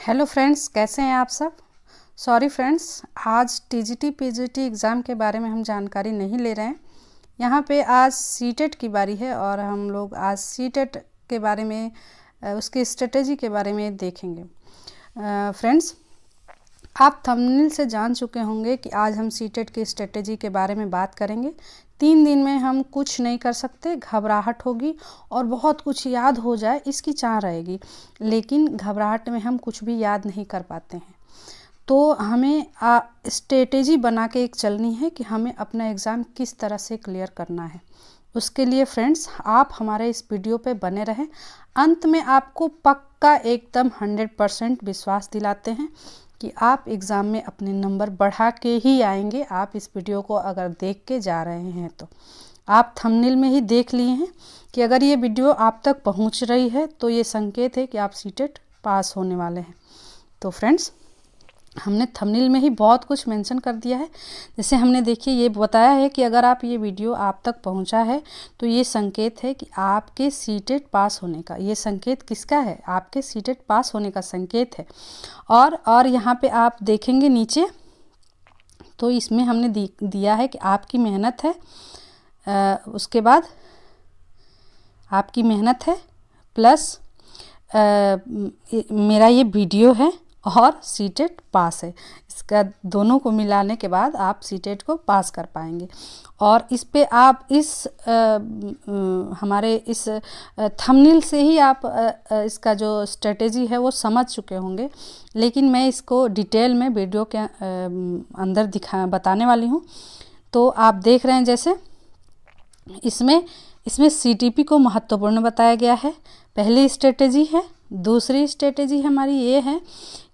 Hello friends, कैसे हैं आप सब। सॉरी फ्रेंड्स, आज टीजीटी पीजीटी एग्ज़ाम के बारे में हम जानकारी नहीं ले रहे हैं। यहाँ पे आज सीटेट की बारी है और हम लोग आज सीटेट के बारे में उसकी स्ट्रेटेजी के बारे में देखेंगे। फ्रेंड्स, आप थंबनेल से जान चुके होंगे कि आज हम सीटेट की स्ट्रेटेजी के बारे में बात करेंगे। 3 दिन में हम कुछ नहीं कर सकते, घबराहट होगी और बहुत कुछ याद हो जाए इसकी चाह रहेगी, लेकिन घबराहट में हम कुछ भी याद नहीं कर पाते हैं। तो हमें स्ट्रेटेजी बना के एक चलनी है कि हमें अपना एग्ज़ाम किस तरह से क्लियर करना है। उसके लिए फ्रेंड्स, आप हमारे इस वीडियो पे बने रहें। अंत में आपको पक्का एकदम 100% विश्वास दिलाते हैं कि आप एग्ज़ाम में अपने नंबर बढ़ा के ही आएंगे। आप इस वीडियो को अगर देख के जा रहे हैं तो आप थंबनेल में ही देख लिए हैं कि अगर ये वीडियो आप तक पहुंच रही है तो ये संकेत है कि आप सीटेट पास होने वाले हैं। तो फ्रेंड्स, हमने थंबनेल में ही बहुत कुछ मेंशन कर दिया है। जैसे हमने देखिए ये बताया है कि अगर आप ये वीडियो आप तक पहुंचा है तो ये संकेत है कि आपके सीटेट पास होने का। ये संकेत किसका है? आपके सीटेट पास होने का संकेत है। और यहाँ पे आप देखेंगे नीचे, तो इसमें हमने दिया है कि आपकी मेहनत है, उसके बाद आपकी मेहनत है प्लस मेरा ये वीडियो है और सीटेट पास है। इसका दोनों को मिलाने के बाद आप सीटेट को पास कर पाएंगे। और इस पे आप हमारे इस थंबनेल से ही आप इसका जो स्ट्रेटेजी है वो समझ चुके होंगे, लेकिन मैं इसको डिटेल में वीडियो के अंदर बताने वाली हूँ। तो आप देख रहे हैं जैसे इसमें सीटीपी को महत्वपूर्ण बताया गया है। पहली स्ट्रेटेजी है। दूसरी स्ट्रेटेजी हमारी ये है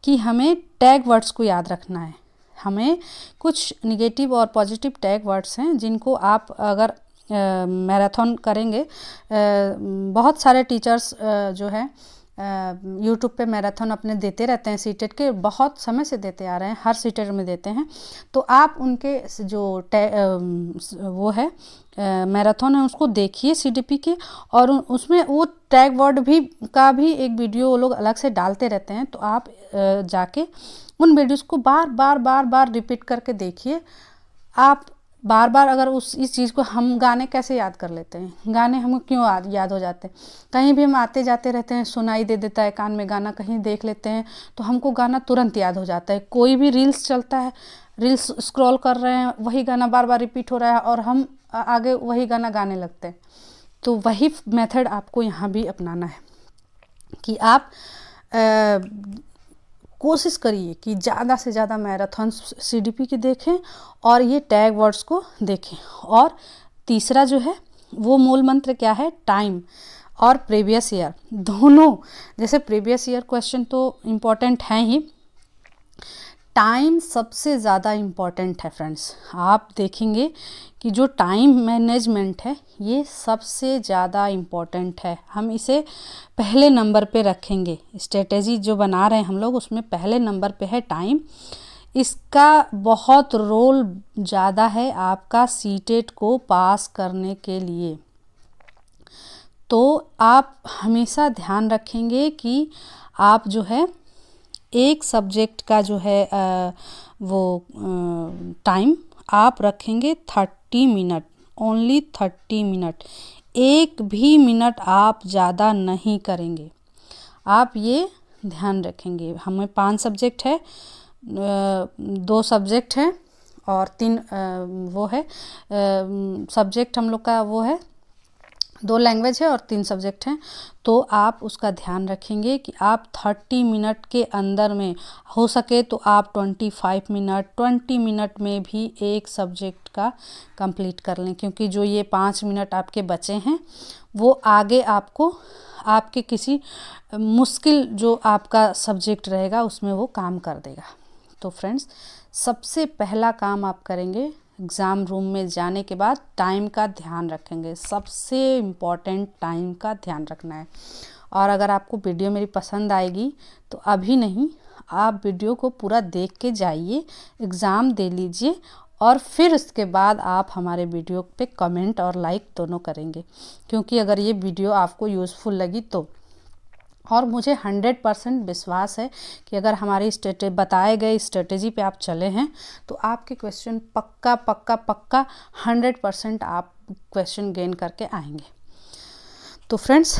कि हमें टैग वर्ड्स को याद रखना है। हमें कुछ निगेटिव और पॉजिटिव टैग वर्ड्स हैं जिनको आप अगर मैराथन करेंगे, बहुत सारे टीचर्स जो है यूट्यूब पे मैराथन अपने देते रहते हैं, सीटेट के बहुत समय से देते आ रहे हैं, हर सीटेट में देते हैं। तो आप उनके जो वो है मैराथन है उसको देखिए सीटीपी के, और उसमें वो टैग वर्ड का भी एक वीडियो वो लोग अलग से डालते रहते हैं। तो आप जाके उन वीडियोस को बार बार रिपीट करके देखिए। आप बार बार अगर इस चीज़ को, हम गाने कैसे याद कर लेते हैं, गाने हमको क्यों याद हो जाते हैं? कहीं भी हम आते जाते रहते हैं, सुनाई दे देता है कान में गाना, कहीं देख लेते हैं तो हमको गाना तुरंत याद हो जाता है। कोई भी रील्स चलता है, रील्स स्क्रॉल कर रहे हैं, वही गाना बार बार रिपीट हो रहा है और हम आगे वही गाना गाने लगते हैं। तो वही मेथड आपको यहाँ भी अपनाना है कि आप कोशिश करिए कि ज़्यादा से ज़्यादा मैराथन सीटीपी की देखें और ये टैग वर्ड्स को देखें। और तीसरा जो है वो मूल मंत्र क्या है? टाइम और प्रीवियस ईयर दोनों। जैसे प्रीवियस ईयर क्वेश्चन तो इम्पॉर्टेंट हैं ही, टाइम सबसे ज़्यादा इम्पॉर्टेंट है फ्रेंड्स। आप देखेंगे कि जो टाइम मैनेजमेंट है ये सबसे ज़्यादा इम्पॉर्टेंट है। हम इसे पहले नंबर पे रखेंगे। स्ट्रेटेजी जो बना रहे हैं हम लोग उसमें पहले नंबर पे है टाइम। इसका बहुत रोल ज़्यादा है आपका सीटेट को पास करने के लिए। तो आप हमेशा ध्यान रखेंगे कि आप जो है एक सब्जेक्ट का जो है वो टाइम आप रखेंगे 30 मिनट, ओनली 30 मिनट। एक भी मिनट आप ज़्यादा नहीं करेंगे। आप ये ध्यान रखेंगे। हमें 5 सब्जेक्ट है, 2 सब्जेक्ट हैं और 3 वो है सब्जेक्ट हम लोग का, वो है 2 लैंग्वेज है और 3 सब्जेक्ट हैं। तो आप उसका ध्यान रखेंगे कि आप 30 मिनट के अंदर में, हो सके तो आप 20 मिनट में भी एक सब्जेक्ट का कंप्लीट कर लें, क्योंकि जो ये 5 मिनट आपके बचे हैं वो आगे आपको आपके किसी मुश्किल जो आपका सब्जेक्ट रहेगा उसमें वो काम कर देगा। तो फ्रेंड्स, सबसे पहला काम आप करेंगे एग्ज़ाम रूम में जाने के बाद टाइम का ध्यान रखेंगे। सबसे इम्पॉर्टेंट टाइम का ध्यान रखना है। और अगर आपको वीडियो मेरी पसंद आएगी तो अभी नहीं, आप वीडियो को पूरा देख के जाइए, एग्ज़ाम दे लीजिए और फिर उसके बाद आप हमारे वीडियो पे कमेंट और लाइक दोनों करेंगे। क्योंकि अगर ये वीडियो आपको यूज़फुल लगी तो और मुझे 100% विश्वास है कि अगर हमारी बताए गए स्ट्रेटेजी पे आप चले हैं तो आपके क्वेश्चन पक्का पक्का पक्का 100% आप क्वेश्चन गेन करके आएंगे। तो फ्रेंड्स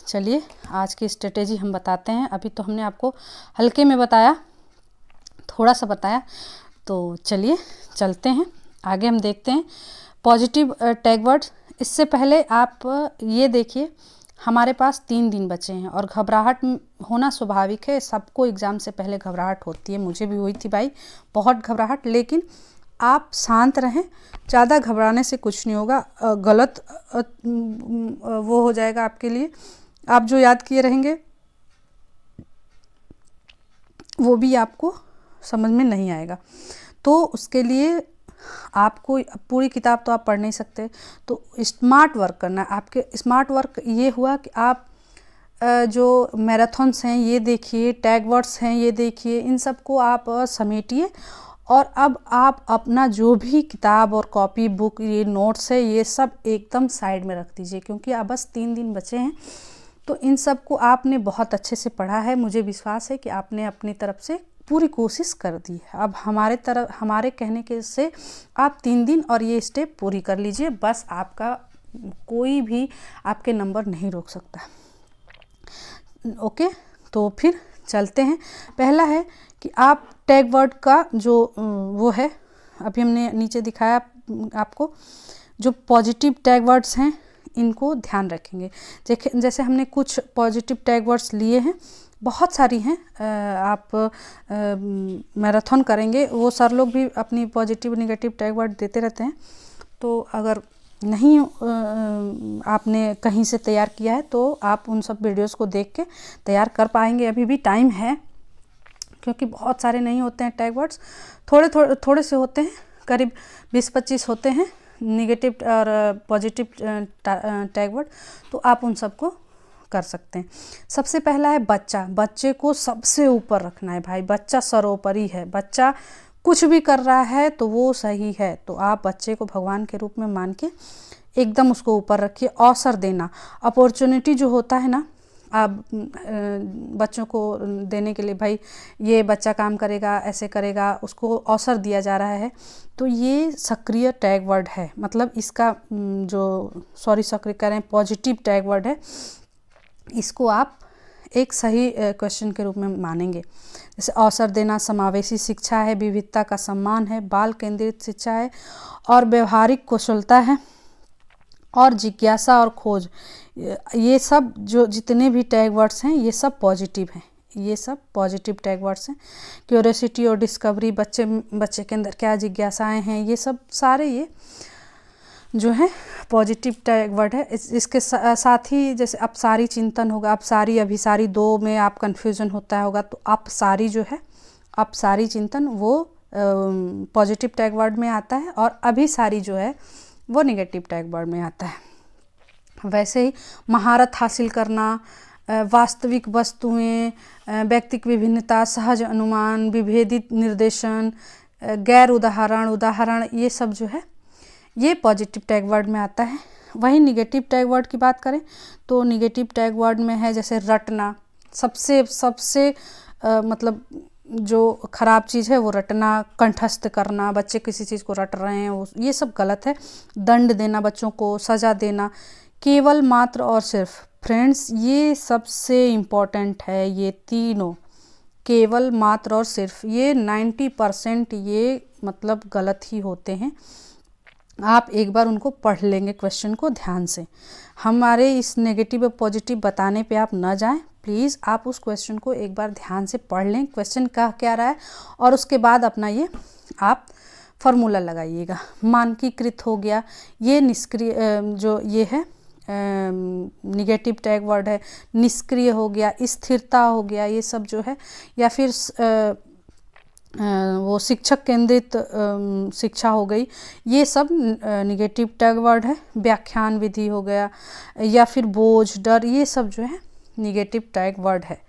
चलिए आज की स्ट्रेटेजी हम बताते हैं। अभी तो हमने आपको हल्के में बताया, थोड़ा सा बताया, तो चलिए चलते हैं आगे। हम देखते हैं पॉजिटिव टैग वर्ड्स। इससे पहले आप ये देखिए, हमारे पास 3 दिन बचे हैं और घबराहट होना स्वाभाविक है, सबको एग्ज़ाम से पहले घबराहट होती है, मुझे भी हुई थी भाई बहुत घबराहट। लेकिन आप शांत रहें, ज़्यादा घबराने से कुछ नहीं होगा, गलत वो हो जाएगा आपके लिए। आप जो याद किए रहेंगे वो भी आपको समझ में नहीं आएगा। तो उसके लिए आपको पूरी किताब तो आप पढ़ नहीं सकते, तो स्मार्ट वर्क करना है। आपके स्मार्ट वर्क ये हुआ कि आप जो मैराथन्स हैं ये देखिए, टैग वर्ड्स हैं ये देखिए, इन सब को आप समेटिए और अब आप अपना जो भी किताब और कॉपी बुक ये नोट्स है ये सब एकदम साइड में रख दीजिए, क्योंकि अब बस 3 दिन बचे हैं। तो इन सब को आपने बहुत अच्छे से पढ़ा है, मुझे विश्वास है कि आपने अपनी तरफ से पूरी कोशिश कर दी है। अब हमारे कहने के से आप 3 दिन और ये स्टेप पूरी कर लीजिए, बस आपका कोई भी आपके नंबर नहीं रोक सकता। ओके, तो फिर चलते हैं। पहला है कि आप टैग वर्ड का जो वो है, अभी हमने नीचे दिखाया आपको, जो पॉजिटिव टैग वर्ड्स हैं इनको ध्यान रखेंगे। जैसे हमने कुछ पॉजिटिव टैग वर्ड्स लिए हैं, बहुत सारी हैं, आप मैराथन करेंगे, वो सर लोग भी अपनी पॉजिटिव निगेटिव टैग वर्ड देते रहते हैं। तो अगर नहीं आपने कहीं से तैयार किया है तो आप उन सब वीडियोस को देख के तैयार कर पाएंगे, अभी भी टाइम है, क्योंकि बहुत सारे नहीं होते हैं टैग वर्ड्स, थोड़े से होते हैं, करीब 20-25 होते हैं निगेटिव और पॉजिटिव टैग वर्ड, तो आप उन सबको कर सकते हैं। सबसे पहला है बच्चा। बच्चे को सबसे ऊपर रखना है भाई, बच्चा सर्वोपरि है, बच्चा कुछ भी कर रहा है तो वो सही है, तो आप बच्चे को भगवान के रूप में मान के एकदम उसको ऊपर रखिए। अवसर देना, अपॉर्चुनिटी जो होता है ना, आप बच्चों को देने के लिए, भाई ये बच्चा काम करेगा, ऐसे करेगा, उसको अवसर दिया जा रहा है, तो ये सक्रिय टैग वर्ड है। मतलब इसका सक्रिय कह रहे हैं, पॉजिटिव टैग वर्ड है, इसको आप एक सही क्वेश्चन के रूप में मानेंगे। जैसे अवसर देना, समावेशी शिक्षा है, विविधता का सम्मान है, बाल केंद्रित शिक्षा है, और व्यवहारिक कुशलता है, और जिज्ञासा और खोज। ये सब जो जितने भी टैग वर्ड्स हैं ये सब पॉजिटिव हैं, ये सब पॉजिटिव टैग वर्ड्स हैं। क्यूरियोसिटी और डिस्कवरी, बच्चे के अंदर क्या जिज्ञासाएं हैं, ये सब सारे ये जो है पॉजिटिव टैग वर्ड है। इसके साथ ही जैसे अपसारी चिंतन होगा, अपसारी अभिसारी 2 में आप कन्फ्यूज़न होता होगा, तो अपसारी जो है, अपसारी चिंतन वो पॉजिटिव टैग वर्ड में आता है, और अभिसारी जो है वो निगेटिव टैग वर्ड में आता है। वैसे ही महारत हासिल करना, वास्तविक वस्तुएं, व्यक्तिक विभिन्नता, सहज अनुमान, विभेदित निर्देशन, गैर उदाहरण, ये सब जो है ये पॉजिटिव टैग वर्ड में आता है। वहीं निगेटिव टैग वर्ड की बात करें तो निगेटिव टैग वर्ड में है जैसे रटना, सबसे मतलब जो ख़राब चीज़ है वो रटना, कंठस्थ करना, बच्चे किसी चीज़ को रट रहे हैं, वो ये सब गलत है। दंड देना बच्चों को, सज़ा देना, केवल मात्र और सिर्फ। फ्रेंड्स ये सबसे इम्पॉर्टेंट है, ये तीनों, केवल मात्र और सिर्फ, ये 90% ये मतलब गलत ही होते हैं। आप एक बार उनको पढ़ लेंगे क्वेश्चन को ध्यान से। हमारे इस नेगेटिव और पॉजिटिव बताने पे आप ना जाएं, प्लीज़ आप उस क्वेश्चन को एक बार ध्यान से पढ़ लें, क्वेश्चन कह क्या रहा है, और उसके बाद अपना ये आप फार्मूला लगाइएगा। मानकीकृत हो गया, ये निष्क्रिय जो ये है निगेटिव टैग वर्ड है। निष्क्रिय हो गया, स्थिरता हो गया, ये सब जो है, या फिर वो शिक्षक केंद्रित शिक्षा हो गई, ये सब निगेटिव टैग वर्ड है। व्याख्यान विधि हो गया, या फिर बोझ, डर, ये सब जो है निगेटिव टैग वर्ड है।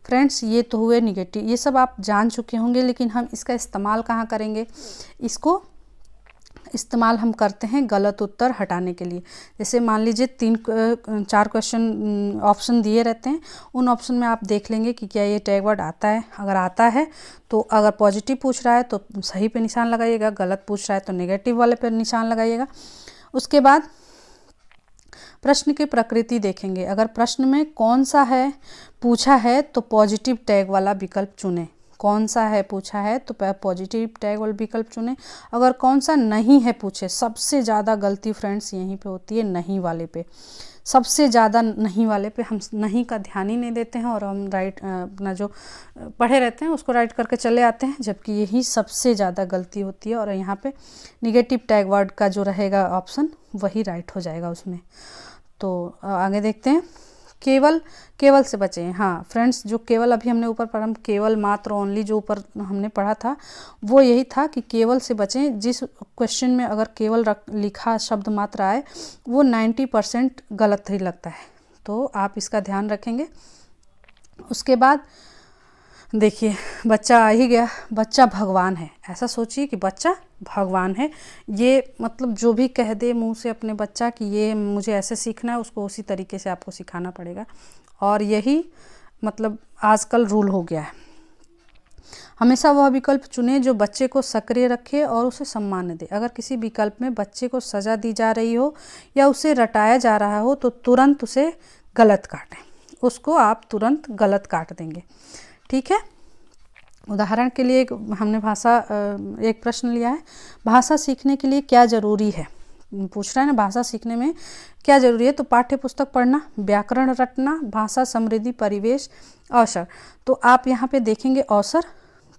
फ्रेंड्स ये तो हुए निगेटिव, ये सब आप जान चुके होंगे, लेकिन हम इसका इस्तेमाल कहाँ करेंगे, इसको इस्तेमाल हम करते हैं गलत उत्तर हटाने के लिए। जैसे मान लीजिए 4 क्वेश्चन ऑप्शन दिए रहते हैं, उन ऑप्शन में आप देख लेंगे कि क्या ये टैग वर्ड आता है। अगर आता है तो अगर पॉजिटिव पूछ रहा है तो सही पे निशान लगाइएगा, गलत पूछ रहा है तो नेगेटिव वाले पे निशान लगाइएगा। उसके बाद प्रश्न की प्रकृति देखेंगे। अगर प्रश्न में कौन सा है पूछा है तो पॉजिटिव टैग वाला विकल्प चुनें। कौन सा है पूछा है तो पॉजिटिव टैग वाला विकल्प चुनें। अगर कौन सा नहीं है पूछे, सबसे ज़्यादा गलती फ्रेंड्स यहीं पे होती है, नहीं वाले पे। सबसे ज़्यादा नहीं वाले पे हम नहीं का ध्यान ही नहीं देते हैं और हम राइट अपना जो पढ़े रहते हैं उसको राइट करके चले आते हैं, जबकि यही सबसे ज़्यादा गलती होती है। और यहाँ पे निगेटिव टैग वर्ड का जो रहेगा ऑप्शन वही राइट हो जाएगा उसमें। तो आगे देखते हैं। केवल से बचें। हाँ फ्रेंड्स, जो केवल अभी हमने ऊपर पढ़ा, केवल मात्र ओनली जो ऊपर हमने पढ़ा था वो यही था कि केवल से बचें। जिस क्वेश्चन में अगर केवल लिखा शब्द मात्र आए वो 90% गलत ही लगता है, तो आप इसका ध्यान रखेंगे। उसके बाद देखिए, बच्चा आ ही गया। बच्चा भगवान है, ऐसा सोचिए कि बच्चा भगवान है। ये मतलब जो भी कह दे मुंह से अपने बच्चा कि ये मुझे ऐसे सीखना है, उसको उसी तरीके से आपको सिखाना पड़ेगा। और यही मतलब आजकल रूल हो गया है। हमेशा वह विकल्प चुनें जो बच्चे को सक्रिय रखे और उसे सम्मान दे। अगर किसी विकल्प में बच्चे को सज़ा दी जा रही हो या उसे रटाया जा रहा हो तो तुरंत उसे गलत काटें। उसको आप तुरंत गलत काट देंगे, ठीक है। उदाहरण के लिए हमने एक प्रश्न लिया है, भाषा सीखने के लिए क्या ज़रूरी है। पूछ रहा है ना, भाषा सीखने में क्या ज़रूरी है। तो पाठ्य पुस्तक पढ़ना, व्याकरण रटना, भाषा समृद्धि, परिवेश, अवसर। तो आप यहाँ पे देखेंगे अवसर,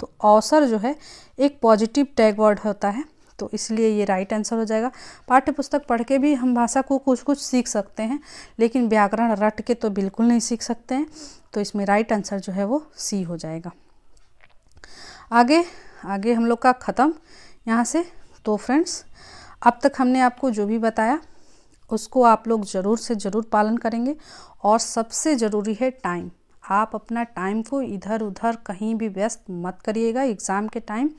तो अवसर जो है एक पॉजिटिव टैग वर्ड होता है, तो इसलिए ये राइट आंसर हो जाएगा। पाठ्य पुस्तक पढ़ के भी हम भाषा को कुछ सीख सकते हैं, लेकिन व्याकरण रट के तो बिल्कुल नहीं सीख सकते हैं, तो इसमें राइट आंसर जो है वो सी हो जाएगा। आगे हम लोग का ख़त्म यहाँ से। तो फ्रेंड्स, अब तक हमने आपको जो भी बताया उसको आप लोग ज़रूर से ज़रूर पालन करेंगे। और सबसे ज़रूरी है टाइम। आप अपना टाइम को इधर उधर कहीं भी व्यस्त मत करिएगा। एग्ज़ाम के टाइम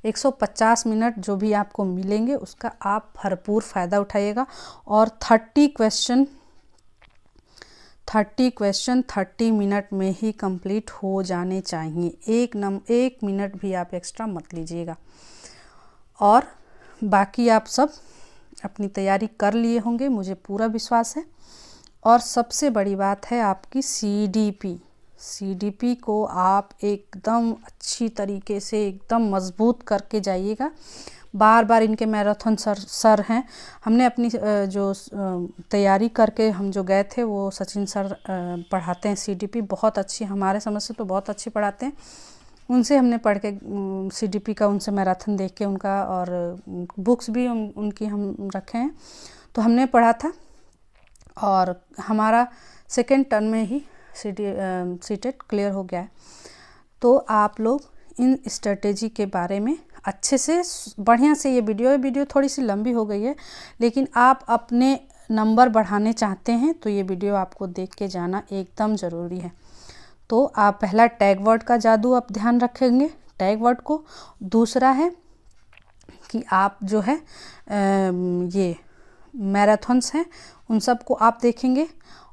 150 मिनट जो भी आपको मिलेंगे उसका आप भरपूर फ़ायदा उठाइएगा। और 30 क्वेश्चन 30 मिनट में ही कंप्लीट हो जाने चाहिए। एक मिनट भी आप एक्स्ट्रा मत लीजिएगा। और बाकी आप सब अपनी तैयारी कर लिए होंगे, मुझे पूरा विश्वास है। और सबसे बड़ी बात है आपकी सीडीपी को आप एकदम अच्छी तरीके से एकदम मजबूत करके जाइएगा। बार बार इनके मैराथन सर हैं, हमने अपनी जो तैयारी करके हम जो गए थे वो सचिन सर पढ़ाते हैं सीडीपी, बहुत अच्छी, हमारे समझ से तो बहुत अच्छी पढ़ाते हैं। उनसे हमने पढ़ के सीडीपी का उनसे मैराथन देख के उनका, और बुक्स भी उनकी हम रखे हैं, तो हमने पढ़ा था। और हमारा सेकेंड टर्म में ही सीटेट क्लियर हो गया है। तो आप लोग इन स्ट्रेटेजी के बारे में अच्छे से बढ़िया से, ये वीडियो थोड़ी सी लंबी हो गई है, लेकिन आप अपने नंबर बढ़ाने चाहते हैं तो ये वीडियो आपको देख के जाना एकदम ज़रूरी है। तो आप पहला टैग वर्ड का जादू आप ध्यान रखेंगे, टैग वर्ड को। दूसरा है कि आप जो है ये मैराथन्स हैं उन सब को आप देखेंगे।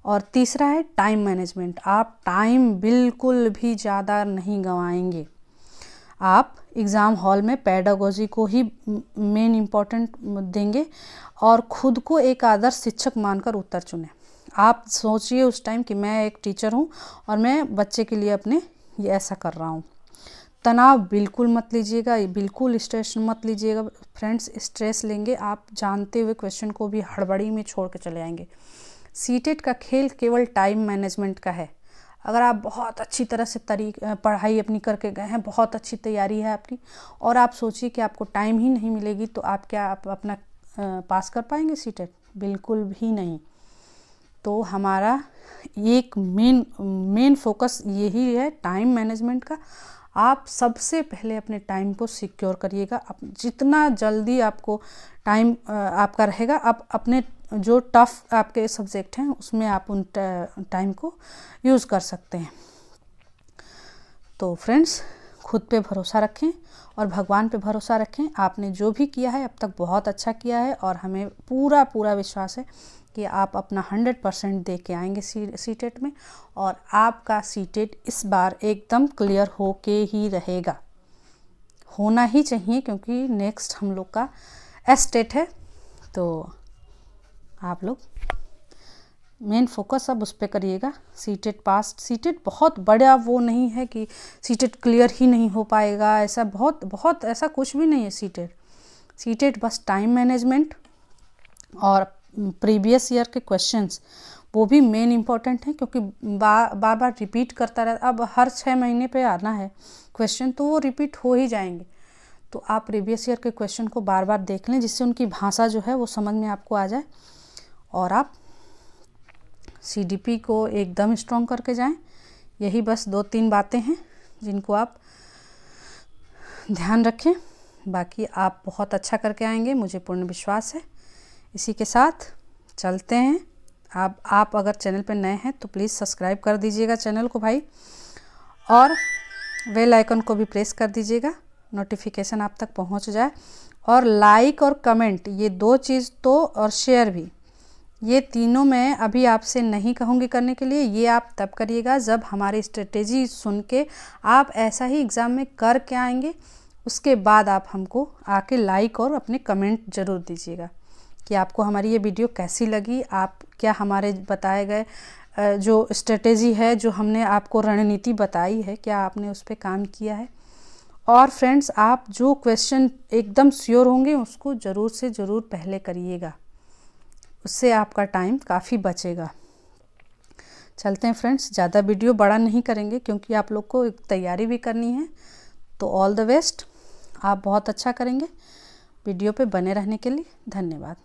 और तीसरा है टाइम मैनेजमेंट। आप टाइम बिल्कुल भी ज़्यादा नहीं गंवाएंगे। आप एग्ज़ाम हॉल में पेडागोजी को ही मेन इम्पॉर्टेंट देंगे और ख़ुद को एक आदर्श शिक्षक मानकर उत्तर चुनें। आप सोचिए उस टाइम कि मैं एक टीचर हूँ और मैं बच्चे के लिए अपने ये ऐसा कर रहा हूँ। तनाव बिल्कुल मत लीजिएगा, बिल्कुल स्ट्रेस मत लीजिएगा फ्रेंड्स। स्ट्रेस लेंगे आप जानते हुए क्वेश्चन को भी हड़बड़ी में छोड़ के चले आएंगे। सीटेट का खेल केवल टाइम मैनेजमेंट का है। अगर आप बहुत अच्छी तरह से पढ़ाई अपनी करके गए हैं, बहुत अच्छी तैयारी है आपकी, और आप सोचिए कि आपको टाइम ही नहीं मिलेगी, तो आप अपना पास कर पाएंगे सीटेट? बिल्कुल भी नहीं। तो हमारा एक मेन फोकस यही है टाइम मैनेजमेंट का। आप सबसे पहले अपने टाइम को सिक्योर करिएगा। जितना जल्दी आपको टाइम आपका रहेगा, आप अपने जो टफ आपके सब्जेक्ट हैं उसमें आप उन टाइम को यूज़ कर सकते हैं। तो फ्रेंड्स, खुद पे भरोसा रखें और भगवान पे भरोसा रखें। आपने जो भी किया है अब तक बहुत अच्छा किया है और हमें पूरा पूरा विश्वास है कि आप अपना 100% दे के आएंगे सीटेट में, और आपका सीटेट इस बार एकदम क्लियर होके ही रहेगा, होना ही चाहिए, क्योंकि नेक्स्ट हम लोग का एस्टेट है। तो आप लोग मेन फोकस अब उस पर करिएगा। सीटेट पास, सीटेट बहुत बड़ा वो नहीं है कि सीटेट क्लियर ही नहीं हो पाएगा, ऐसा बहुत ऐसा कुछ भी नहीं है। सीटेट बस टाइम मैनेजमेंट और प्रीवियस ईयर के क्वेश्चंस, वो भी मेन इम्पॉर्टेंट है, क्योंकि बार बार रिपीट करता रहता। अब हर 6 महीने पे आना है क्वेश्चन, तो वो रिपीट हो ही जाएंगे। तो आप प्रीवियस ईयर के क्वेश्चन को बार बार देख लें, जिससे उनकी भाषा जो है वो समझ में आपको आ जाए, और आप CDP को एकदम स्ट्रॉन्ग करके जाएं। यही बस 2-3 बातें हैं जिनको आप ध्यान रखें। बाकी आप बहुत अच्छा करके आएंगे, मुझे पूर्ण विश्वास है। इसी के साथ चलते हैं। आप अगर चैनल पर नए हैं तो प्लीज़ सब्सक्राइब कर दीजिएगा चैनल को भाई, और बेल आइकन को भी प्रेस कर दीजिएगा, नोटिफिकेशन आप तक पहुंच जाए। और लाइक और कमेंट, ये 2 चीज़ तो, और शेयर भी, ये तीनों मैं अभी आपसे नहीं कहूँगी करने के लिए। ये आप तब करिएगा जब हमारी स्ट्रेटेजी सुन के आप ऐसा ही एग्ज़ाम में कर के आएंगे। उसके बाद आप हमको आके लाइक और अपने कमेंट ज़रूर दीजिएगा कि आपको हमारी ये वीडियो कैसी लगी। आप क्या हमारे बताए गए जो स्ट्रेटेजी है, जो हमने आपको रणनीति बताई है, क्या आपने उस पर काम किया है। और फ्रेंड्स, आप जो क्वेश्चन एकदम श्योर होंगे उसको ज़रूर से ज़रूर पहले करिएगा, उससे आपका टाइम काफ़ी बचेगा। चलते हैं फ्रेंड्स, ज़्यादा वीडियो बड़ा नहीं करेंगे क्योंकि आप लोग को एक तैयारी भी करनी है। तो ऑल द बेस्ट, आप बहुत अच्छा करेंगे। वीडियो पे बने रहने के लिए धन्यवाद।